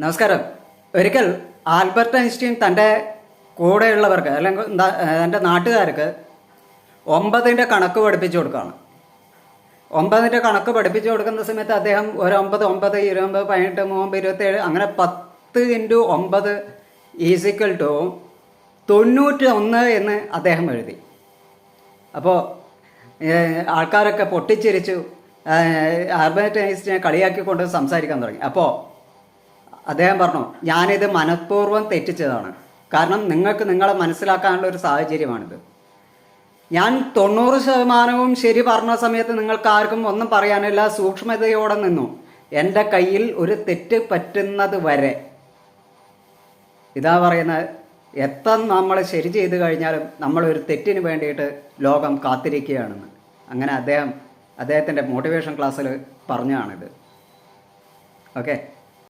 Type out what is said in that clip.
നമസ്കാരം. ഒരിക്കൽ Albert Einstein തൻ്റെ കൂടെയുള്ളവർക്ക് അല്ലെങ്കിൽ തൻ്റെ നാട്ടുകാർക്ക് 9ൻ്റെ കണക്ക് പഠിപ്പിച്ചു കൊടുക്കുകയാണ്. 9ൻ്റെ കണക്ക് പഠിപ്പിച്ചു കൊടുക്കുന്ന സമയത്ത് അദ്ദേഹം ഒരു 9, 9, 20, 18, 3, 27 അങ്ങനെ 10 × 9 = 91 എന്ന് അദ്ദേഹം എഴുതി. അപ്പോൾ ആൾക്കാരൊക്കെ പൊട്ടിച്ചിരിച്ചു. ആൽബർട്ട് ഐൻസ്റ്റീനെ കളിയാക്കിക്കൊണ്ട് സംസാരിക്കാൻ തുടങ്ങി. അപ്പോൾ അദ്ദേഹം പറഞ്ഞു, ഞാനിത് മനഃപൂർവ്വം തെറ്റിച്ചതാണ്. കാരണം നിങ്ങൾക്ക് നിങ്ങളെ മനസ്സിലാക്കാനുള്ള ഒരു സാഹചര്യമാണിത്. ഞാൻ 90% ശരി പറഞ്ഞ സമയത്ത് നിങ്ങൾക്ക് ആർക്കും ഒന്നും പറയാനില്ല. സൂക്ഷ്മതയോടെ നിന്നു. എൻ്റെ കയ്യിൽ ഒരു തെറ്റ് പറ്റുന്നത് വരെ. ഇതാ പറയുന്നത്, എത്ര നമ്മൾ ശരി ചെയ്ത് കഴിഞ്ഞാലും നമ്മളൊരു തെറ്റിന് വേണ്ടിയിട്ട് ലോകം കാത്തിരിക്കുകയാണെന്ന്. അങ്ങനെ അദ്ദേഹത്തിൻ്റെ മോട്ടിവേഷൻ ക്ലാസ്സിൽ പറഞ്ഞതാണിത്. ഓക്കെ.